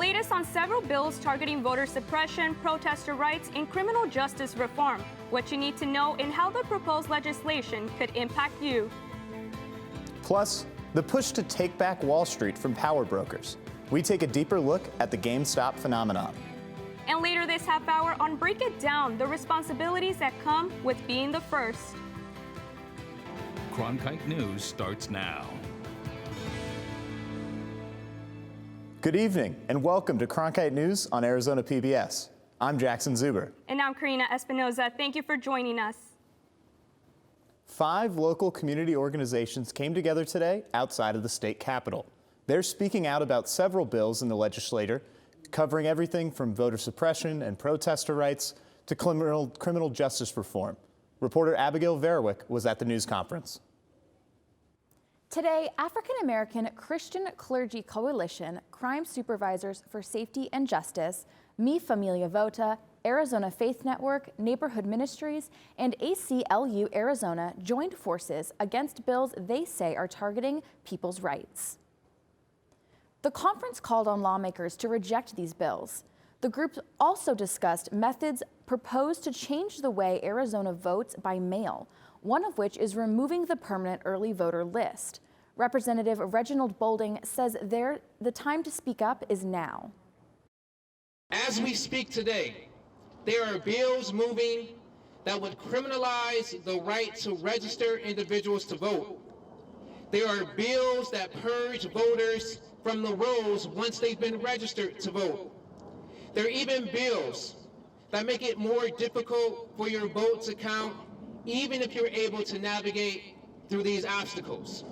latest on several bills targeting voter suppression, protester rights, and criminal justice reform. What you need to know and how the proposed legislation could impact you. Plus, the push to take back Wall Street from power brokers. We take a deeper look at the GameStop phenomenon. And later this half hour on Break It Down, the responsibilities that come with being the first. Cronkite News starts now. Good evening and welcome to Cronkite News on Arizona PBS. I'm Jackson Zuber. And I'm Karina Espinoza. Thank you for joining us. 5 local community organizations came together today outside of the state capitol. They're speaking out about several bills in the legislature, covering everything from voter suppression and protester rights to criminal justice reform. Reporter Abigail Verwick was at the news conference. Today, African American Christian Clergy Coalition, Crime Supervisors for Safety and Justice, Mi Familia Vota, Arizona Faith Network, Neighborhood Ministries, and ACLU Arizona joined forces against bills they say are targeting people's rights. The conference called on lawmakers to reject these bills. The groups also discussed methods proposed to change the way Arizona votes by mail, one of which is removing the permanent early voter list. Representative Reginald Boulding says the time to speak up is now. As we speak today, there are bills moving that would criminalize the right to register individuals to vote. There are bills that purge voters from the rolls once they've been registered to vote. There are even bills that make it more difficult for your vote to count, even if you're able to navigate through these obstacles.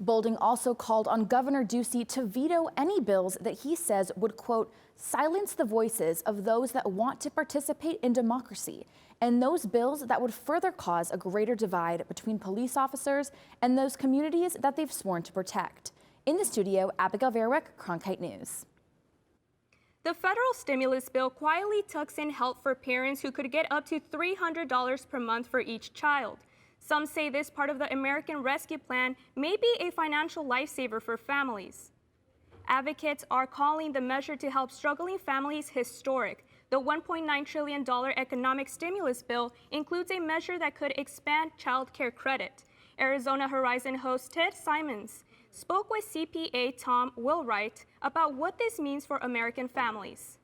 Boulding also called on Governor Ducey to veto any bills that he says would, quote, silence the voices of those that want to participate in democracy, and those bills that would further cause a greater divide between police officers and those communities that they've sworn to protect. In the studio, Abigail Verwick, Cronkite News. The federal stimulus bill quietly tucks in help for parents who could get up to $300 per month for each child. Some say this part of the American Rescue Plan may be a financial lifesaver for families. Advocates are calling the measure to help struggling families historic. The $1.9 trillion economic stimulus bill includes a measure that could expand child care credit. Arizona Horizon host Ted Simons spoke with CPA Tom Wilwright about what this means for American families.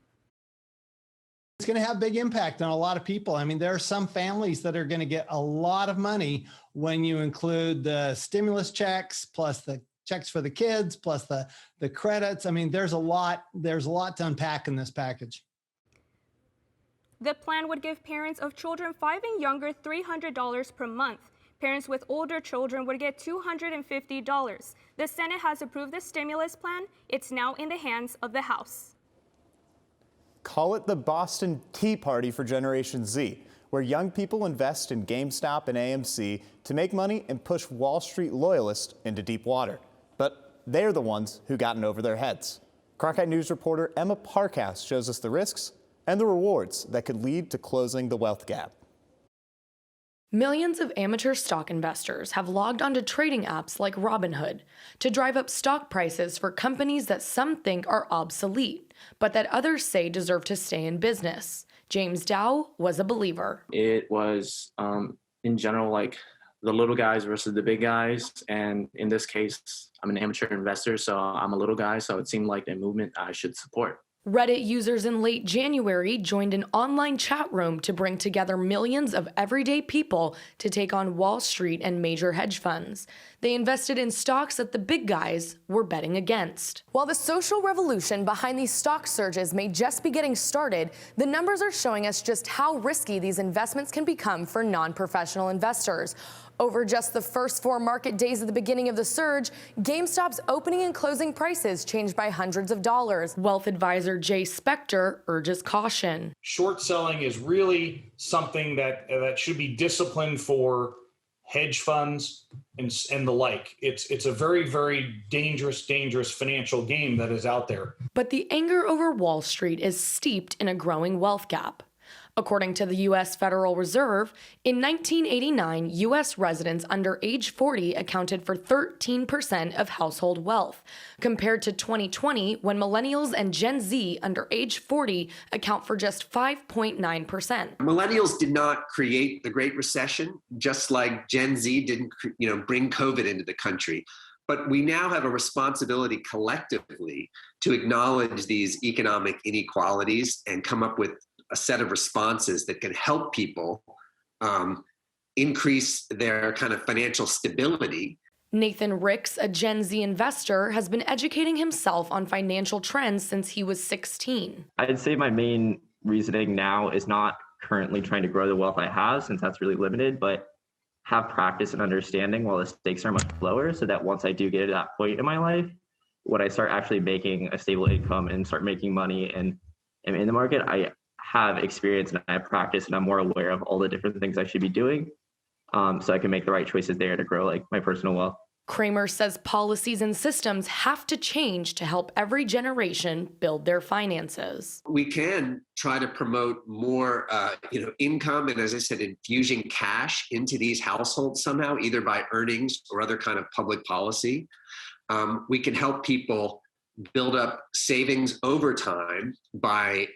It's going to have big impact on a lot of people. I mean, there are some families that are going to get a lot of money when you include the stimulus checks, plus the checks for the kids, plus the credits. I mean, there's a lot to unpack in this package. The plan would give parents of children 5 and younger $300 per month. Parents with older children would get $250. The Senate has approved the stimulus plan. It's now in the hands of the House. Call it the Boston Tea Party for Generation Z, where young people invest in GameStop and AMC to make money and push Wall Street loyalists into deep water. But they're the ones who gotten over their heads. Cronkite News reporter Emma Parkhouse shows us the risks and the rewards that could lead to closing the wealth gap. Millions of amateur stock investors have logged onto trading apps like Robinhood to drive up stock prices for companies that some think are obsolete, but that others say deserve to stay in business. James Dow was a believer. It was, in general, like the little guys versus the big guys. And in this case, I'm an amateur investor, so I'm a little guy, so it seemed like a movement I should support. Reddit users in late January joined an online chat room to bring together millions of everyday people to take on Wall Street and major hedge funds. They invested in stocks that the big guys were betting against. While the social revolution behind these stock surges may just be getting started, the numbers are showing us just how risky these investments can become for non-professional investors. Over just the first 4 market days at the beginning of the surge, GameStop's opening and closing prices changed by hundreds of dollars. Wealth advisor Jay Spector urges caution. Short selling is really something that should be disciplined for hedge funds and the like. It's a very, very dangerous financial game that is out there. But the anger over Wall Street is steeped in a growing wealth gap. According to the U.S. Federal Reserve, in 1989, U.S. residents under age 40 accounted for 13% of household wealth, compared to 2020, when millennials and Gen Z under age 40 account for just 5.9%. Millennials did not create the Great Recession, just like Gen Z didn't, bring COVID into the country. But we now have a responsibility collectively to acknowledge these economic inequalities and come up with a set of responses that can help people increase their kind of financial stability. Nathan Ricks, a Gen Z investor, has been educating himself on financial trends since he was 16. I'd say my main reasoning now is not currently trying to grow the wealth I have, since that's really limited, but have practice and understanding while the stakes are much lower, so that once I do get to that point in my life, when I start actually making a stable income and start making money and am in the market, I have experience and I have practice and I'm more aware of all the different things I should be doing, so I can make the right choices there to grow like my personal wealth. Kramer says policies and systems have to change to help every generation build their finances. We can try to promote more, income and, as I said, infusing cash into these households somehow, either by earnings or other kind of public policy. We can help people build up savings over time by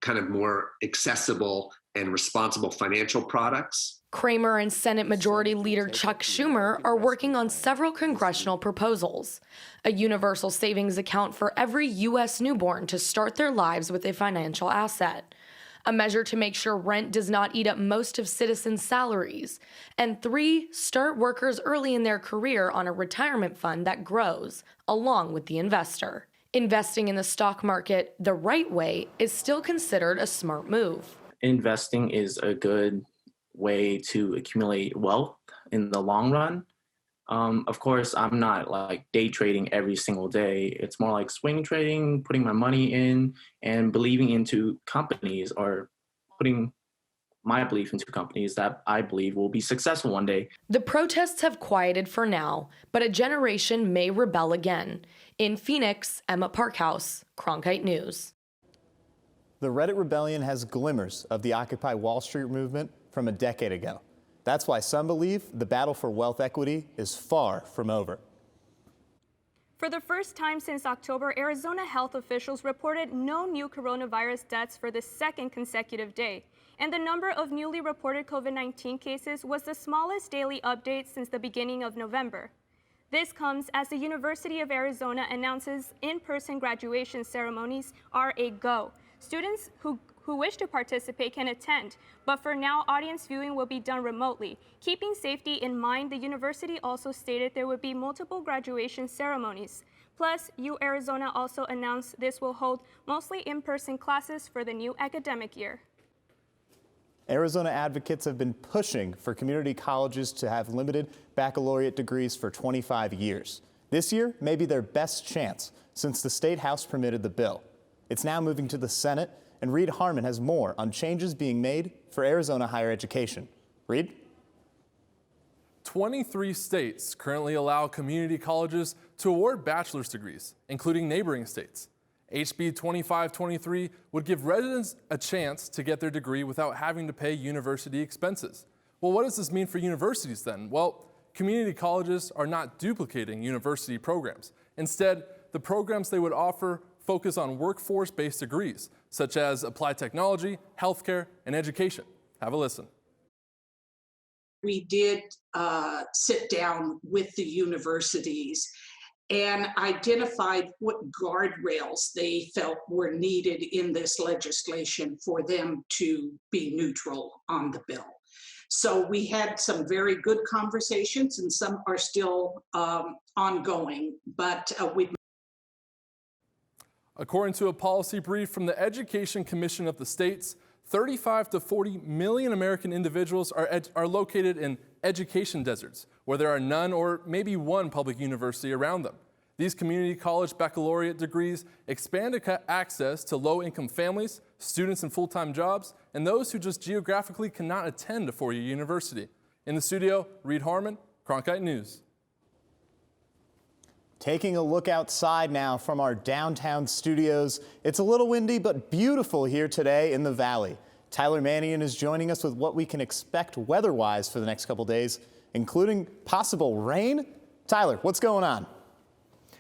kind of more accessible and responsible financial products. Kramer and Senate Majority Leader Chuck Schumer are working on several congressional proposals. A universal savings account for every U.S. newborn to start their lives with a financial asset. A measure to make sure rent does not eat up most of citizens' salaries. And 3, start workers early in their career on a retirement fund that grows, along with the investor. Investing in the stock market the right way is still considered a smart move. Investing is a good way to accumulate wealth in the long run. Of course, I'm not like day trading every single day. It's more like swing trading, putting my money in and believing into companies, or putting my belief into companies that I believe will be successful one day. The protests have quieted for now, but a generation may rebel again. In Phoenix, Emma Parkhouse, Cronkite News. The Reddit rebellion has glimmers of the Occupy Wall Street movement from a decade ago. That's why some believe the battle for wealth equity is far from over. For the first time since October, Arizona health officials reported no new coronavirus deaths for the second consecutive day. And the number of newly reported COVID-19 cases was the smallest daily update since the beginning of November. This comes as the University of Arizona announces in-person graduation ceremonies are a go. Students who wish to participate can attend, but for now, audience viewing will be done remotely. Keeping safety in mind, the university also stated there would be multiple graduation ceremonies. Plus, U Arizona also announced this will hold mostly in-person classes for the new academic year. Arizona advocates have been pushing for community colleges to have limited baccalaureate degrees for 25 years. This year may be their best chance since the State House permitted the bill. It's now moving to the Senate, and Reed Harmon has more on changes being made for Arizona higher education. Reed? 23 states currently allow community colleges to award bachelor's degrees, including neighboring states. HB 2523 would give residents a chance to get their degree without having to pay university expenses. Well, what does this mean for universities then? Well, community colleges are not duplicating university programs. Instead, the programs they would offer focus on workforce-based degrees, such as applied technology, healthcare, and education. Have a listen. We did sit down with the universities and identified what guardrails they felt were needed in this legislation for them to be neutral on the bill. So we had some very good conversations, and some are still ongoing, but we've. According to a policy brief from the Education Commission of the states, 35 to 40 million American individuals are located in education deserts, where there are none or maybe one public university around them. These community college baccalaureate degrees expand access to low-income families, students in full-time jobs, and those who just geographically cannot attend a four-year university. In the studio, Reed Harmon, Cronkite News. Taking a look outside now from our downtown studios. It's a little windy but beautiful here today in the valley. Tyler Mannion is joining us with what we can expect weather-wise for the next couple days, including possible rain. Tyler, what's going on?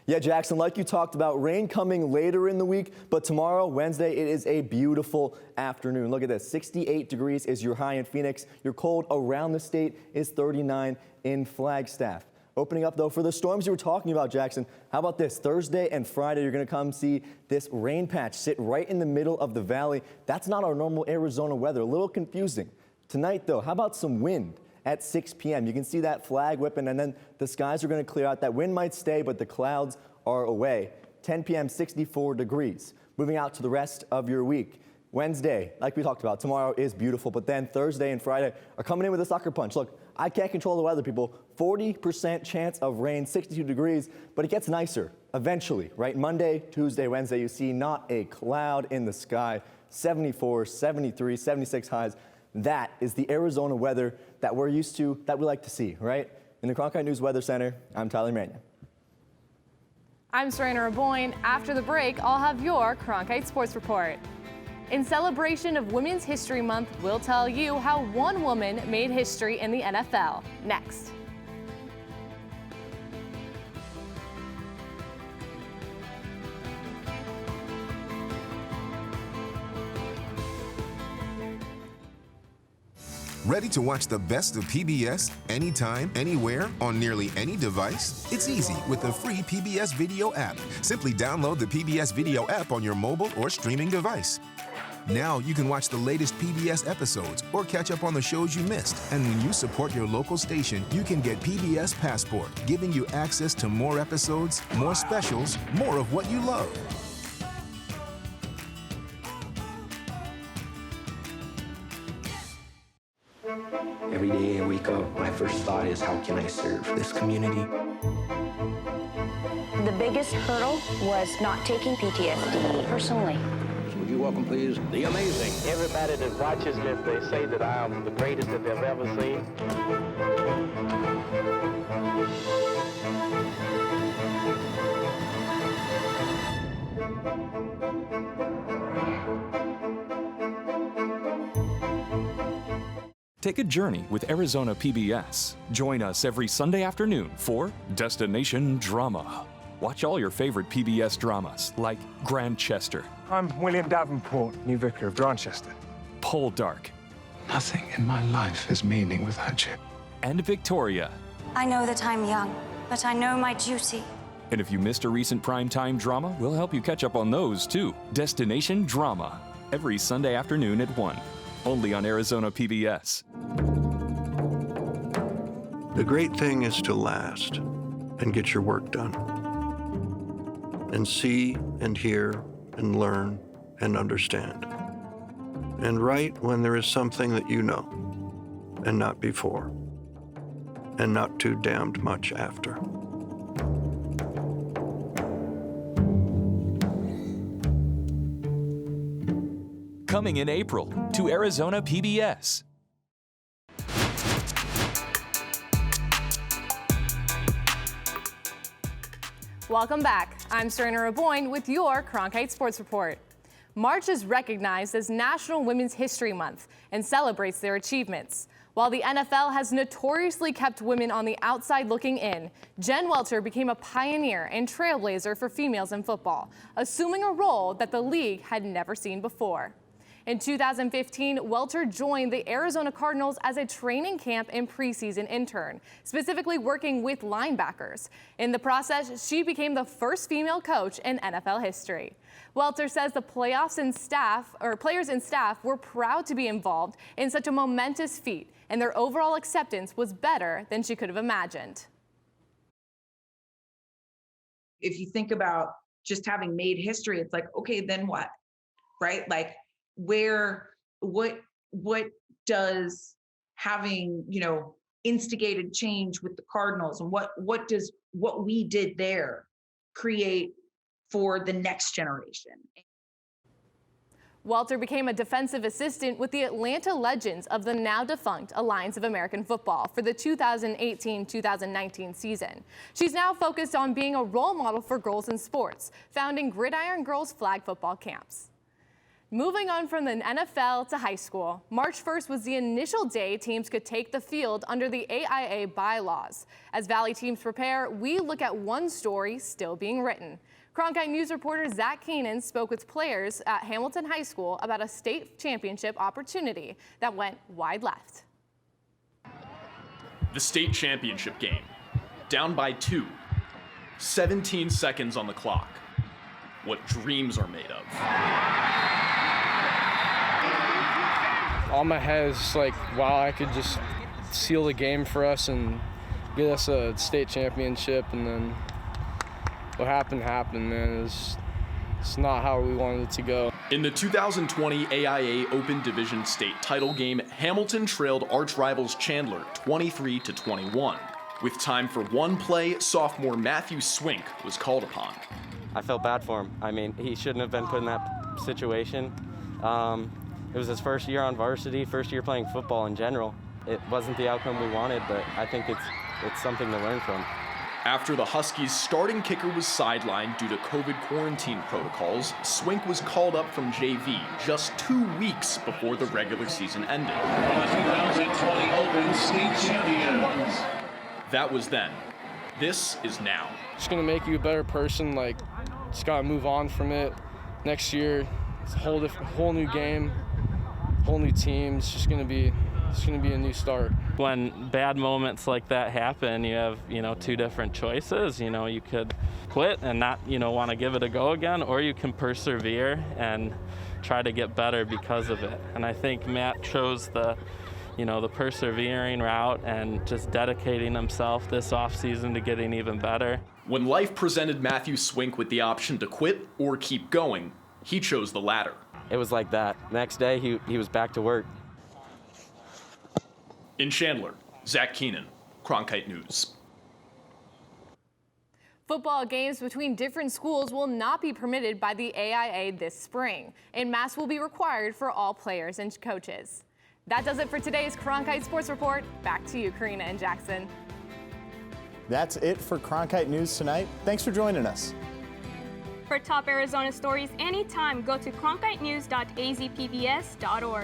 Yeah, Jackson, like you talked about, rain coming later in the week, but tomorrow, Wednesday, it is a beautiful afternoon. Look at this, 68 degrees is your high in Phoenix. Your cold around the state is 39 in Flagstaff. Opening up, though, for the storms you were talking about, Jackson, how about this? Thursday and Friday, you're going to come see this rain patch sit right in the middle of the valley. That's not our normal Arizona weather, a little confusing. Tonight, though, how about some wind? At 6 p.m. You can see that flag whipping, and then the skies are going to clear out. That wind might stay, but the clouds are away. 10 p.m., 64 degrees. Moving out to the rest of your week. Wednesday, like we talked about, tomorrow is beautiful, but then Thursday and Friday are coming in with a sucker punch. Look, I can't control the weather, people. 40% chance of rain, 62 degrees, but it gets nicer eventually, right? Monday, Tuesday, Wednesday, you see not a cloud in the sky. 74, 73, 76 highs. That is the Arizona weather that we're used to, that we like to see, right? In the Cronkite News Weather Center, I'm Tyler Mannion. I'm Serena Raboyne. After the break, I'll have your Cronkite Sports Report. In celebration of Women's History Month, we'll tell you how one woman made history in the NFL. Next. Ready to watch the best of PBS anytime, anywhere, on nearly any device? It's easy with the free PBS Video app. Simply download the PBS Video app on your mobile or streaming device. Now you can watch the latest PBS episodes or catch up on the shows you missed. And when you support your local station, you can get PBS Passport, giving you access to more episodes, more specials, more of what you love. Every day I wake up, my first thought is, how can I serve this community? The biggest hurdle was not taking PTSD personally. Would you welcome, please, the amazing. Everybody that watches this, they say that I am the greatest that they've ever seen. Take a journey with Arizona PBS. Join us every Sunday afternoon for Destination Drama. Watch all your favorite PBS dramas like Grantchester. I'm William Davenport, new vicar of Grantchester. Poldark. Nothing in my life has meaning without you. And Victoria. I know that I'm young, but I know my duty. And if you missed a recent primetime drama, we'll help you catch up on those too. Destination Drama. Every Sunday afternoon at 1. Only on Arizona PBS. The great thing is to last and get your work done. And see and hear and learn and understand. And write when there is something that you know, and not before, and not too damned much after. Coming in April to Arizona PBS. Welcome back. I'm Serena Raboyne with your Cronkite Sports Report. March is recognized as National Women's History Month and celebrates their achievements. While the NFL has notoriously kept women on the outside looking in, Jen Welter became a pioneer and trailblazer for females in football, assuming a role that the league had never seen before. In 2015, Welter joined the Arizona Cardinals as a training camp and preseason intern, specifically working with linebackers. In the process, she became the first female coach in NFL history. Welter says the players and staff were proud to be involved in such a momentous feat, and their overall acceptance was better than she could have imagined. If you think about just having made history, it's like, okay, then what, right? Like, what does having, instigated change with the Cardinals, and what does what we did there create for the next generation? Welter became a defensive assistant with the Atlanta Legends of the now defunct Alliance of American Football for the 2018-2019 season. She's now focused on being a role model for girls in sports, founding Gridiron Girls flag football camps. Moving on from the NFL to high school, March 1st was the initial day teams could take the field under the AIA bylaws. As Valley teams prepare, we look at one story still being written. Cronkite News reporter Zach Keenan spoke with players at Hamilton High School about a state championship opportunity that went wide left. The state championship game. Down by 2. 17 seconds on the clock. What dreams are made of. All my head is just like, wow, I could just seal the game for us and get us a state championship. And then what happened, man. It's not how we wanted it to go. In the 2020 AIA Open Division state title game, Hamilton trailed arch rivals Chandler 23-21. With time for one play, sophomore Matthew Swink was called upon. I felt bad for him. I mean, he shouldn't have been put in that situation. It was his first year on varsity, first year playing football in general. It wasn't the outcome we wanted, but I think it's something to learn from. After the Huskies' starting kicker was sidelined due to COVID quarantine protocols, Swink was called up from JV just 2 weeks before the regular season ended. 2020 Open State Champions. That was then. This is now. It's gonna make you a better person. Like, just gotta move on from it. Next year, it's a whole new game, whole new team. It's gonna be a new start. When bad moments like that happen, you have, two different choices. You could quit and not, want to give it a go again, or you can persevere and try to get better because of it. And I think Matt chose the persevering route and just dedicating himself this offseason to getting even better. When life presented Matthew Swink with the option to quit or keep going, he chose the latter. It was like that. Next day, he was back to work. In Chandler, Zach Keenan, Cronkite News. Football games between different schools will not be permitted by the AIA this spring, and masks will be required for all players and coaches. That does it for today's Cronkite Sports Report. Back to you, Karina and Jackson. That's it for Cronkite News tonight. Thanks for joining us. For top Arizona stories anytime, go to cronkitenews.azpbs.org.